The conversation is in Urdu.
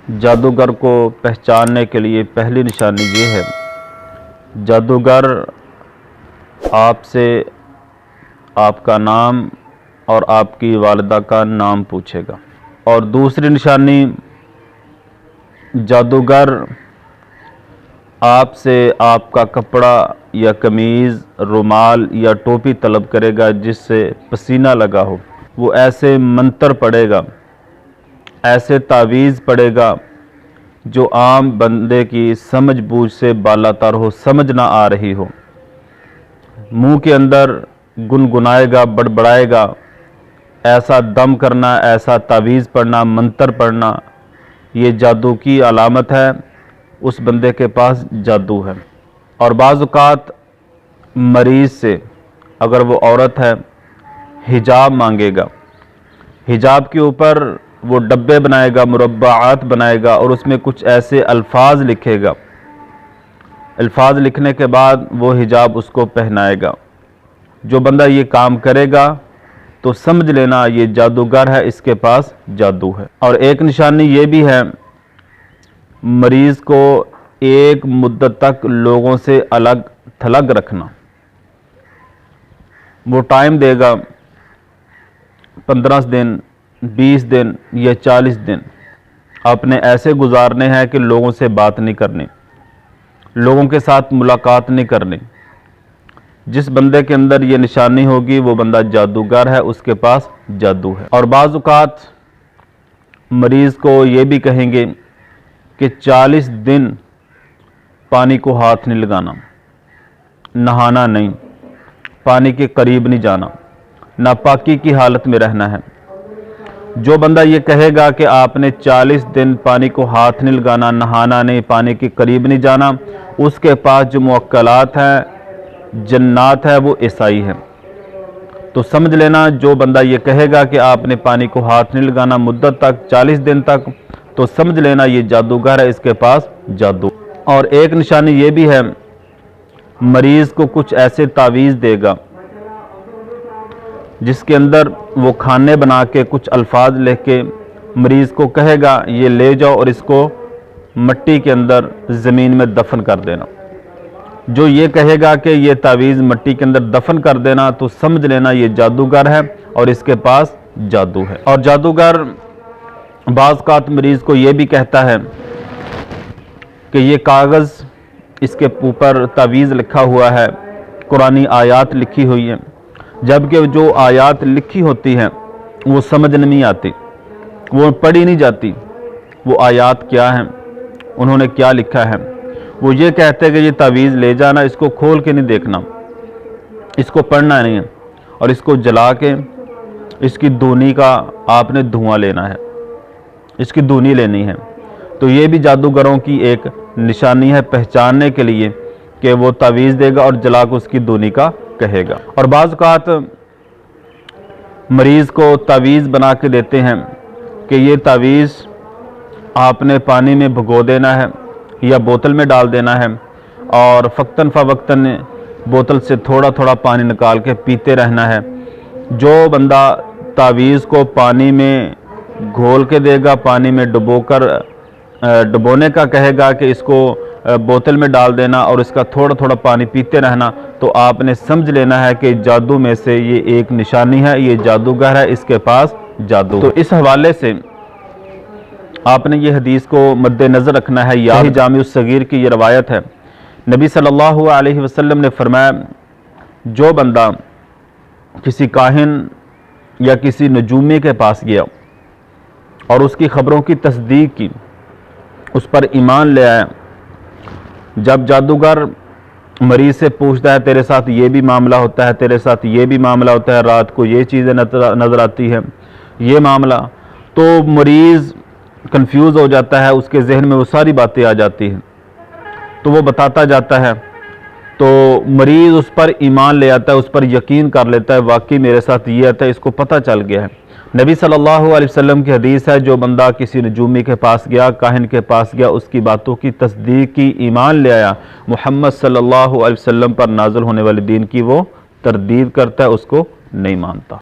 جادوگر کو پہچاننے کے لیے پہلی نشانی یہ ہے، جادوگر آپ سے آپ کا نام اور آپ کی والدہ کا نام پوچھے گا۔ اور دوسری نشانی، جادوگر آپ سے آپ کا کپڑا یا قمیض، رومال یا ٹوپی طلب کرے گا جس سے پسینہ لگا ہو۔ وہ ایسے منتر پڑھے گا، ایسے تعویذ پڑھے گا جو عام بندے کی سمجھ بوجھ سے بالاتر ہو، سمجھ نہ آ رہی ہو۔ منہ کے اندر گنگنائے گا، بڑبڑائے گا، ایسا دم کرنا، ایسا تعویذ پڑھنا، منتر پڑھنا، یہ جادو کی علامت ہے، اس بندے کے پاس جادو ہے۔ اور بعض اوقات مریض سے اگر وہ عورت ہے حجاب مانگے گا، حجاب کے اوپر وہ ڈبے بنائے گا، مربعات بنائے گا اور اس میں کچھ ایسے الفاظ لکھے گا۔ الفاظ لکھنے کے بعد وہ حجاب اس کو پہنائے گا۔ جو بندہ یہ کام کرے گا تو سمجھ لینا یہ جادوگر ہے، اس کے پاس جادو ہے۔ اور ایک نشانی یہ بھی ہے، مریض کو ایک مدت تک لوگوں سے الگ تھلگ رکھنا۔ وہ ٹائم دے گا 15 دن، 20 دن یا 40 دن آپ نے ایسے گزارنے ہیں کہ لوگوں سے بات نہیں کرنی، لوگوں کے ساتھ ملاقات نہیں کرنی۔ جس بندے کے اندر یہ نشانی ہوگی وہ بندہ جادوگر ہے، اس کے پاس جادو ہے۔ اور بعض اوقات مریض کو یہ بھی کہیں گے کہ 40 دن پانی کو ہاتھ نہیں لگانا، نہانا نہیں، پانی کے قریب نہیں جانا، ناپاکی کی حالت میں رہنا ہے۔ جو بندہ یہ کہے گا کہ آپ نے 40 دن پانی کو ہاتھ نہیں لگانا، نہانا نہیں، پانی کے قریب نہیں جانا، اس کے پاس جو موکلات ہیں، جنات ہے، وہ عیسائی ہیں۔ تو سمجھ لینا جو بندہ یہ کہے گا کہ آپ نے پانی کو ہاتھ نہیں لگانا مدت تک 40 دن تک، تو سمجھ لینا یہ جادوگر ہے، اس کے پاس جادو۔ اور ایک نشانی یہ بھی ہے، مریض کو کچھ ایسے تعویذ دے گا جس کے اندر وہ کھانے بنا کے کچھ الفاظ لکھ کے مریض کو کہے گا یہ لے جاؤ اور اس کو مٹی کے اندر زمین میں دفن کر دینا۔ جو یہ کہے گا کہ یہ تعویذ مٹی کے اندر دفن کر دینا تو سمجھ لینا یہ جادوگر ہے اور اس کے پاس جادو ہے۔ اور جادوگر بعض اوقات مریض کو یہ بھی کہتا ہے کہ یہ کاغذ، اس کے اوپر تعویذ لکھا ہوا ہے، قرآنی آیات لکھی ہوئی ہیں، جبکہ جو آیات لکھی ہوتی ہیں وہ سمجھ نہیں آتی، وہ پڑھی نہیں جاتی۔ وہ آیات کیا ہیں، انہوں نے کیا لکھا ہے؟ وہ یہ کہتے ہیں کہ یہ تعویذ لے جانا، اس کو کھول کے نہیں دیکھنا، اس کو پڑھنا نہیں ہے، اور اس کو جلا کے اس کی دھونی کا آپ نے دھواں لینا ہے، اس کی دھونی لینی ہے۔ تو یہ بھی جادوگروں کی ایک نشانی ہے پہچاننے کے لیے کہ وہ تعویذ دے گا اور جلا کے اس کی دھونی کا کہے گا۔ اور بعض اوقات مریض کو تعویذ بنا کے دیتے ہیں کہ یہ تعویذ آپ نے پانی میں بھگو دینا ہے یا بوتل میں ڈال دینا ہے اور فقتاً فوقتاً بوتل سے تھوڑا تھوڑا پانی نکال کے پیتے رہنا ہے۔ جو بندہ تعویذ کو پانی میں گھول کے دے گا، پانی میں ڈبونے کا کہے گا کہ اس کو بوتل میں ڈال دینا اور اس کا تھوڑا تھوڑا پانی پیتے رہنا، تو آپ نے سمجھ لینا ہے کہ جادو میں سے یہ ایک نشانی ہے، یہ جادوگر ہے، اس کے پاس جادو۔ تو اس حوالے سے آپ نے یہ حدیث کو مد نظر رکھنا ہے۔ یا جامع الصغیر کی یہ روایت ہے، نبی صلی اللہ علیہ وسلم نے فرمایا جو بندہ کسی کاہن یا کسی نجومی کے پاس گیا اور اس کی خبروں کی تصدیق کی، اس پر ایمان لے آیا، جب جادوگر مریض سے پوچھتا ہے تیرے ساتھ یہ بھی معاملہ ہوتا ہے، تیرے ساتھ یہ بھی معاملہ ہوتا ہے، رات کو یہ چیزیں نظر آتی ہے، یہ معاملہ، تو مریض کنفیوز ہو جاتا ہے، اس کے ذہن میں وہ ساری باتیں آ جاتی ہیں، تو وہ بتاتا جاتا ہے، تو مریض اس پر ایمان لے آتا ہے، اس پر یقین کر لیتا ہے واقعی میرے ساتھ یہ آتا ہے، اس کو پتہ چل گیا ہے۔ نبی صلی اللہ علیہ وسلم کی حدیث ہے جو بندہ کسی نجومی کے پاس گیا، کاہن کے پاس گیا، اس کی باتوں کی تصدیق کی، ایمان لے آیا، محمد صلی اللہ علیہ وسلم پر نازل ہونے والے دین کی وہ تردید کرتا ہے، اس کو نہیں مانتا۔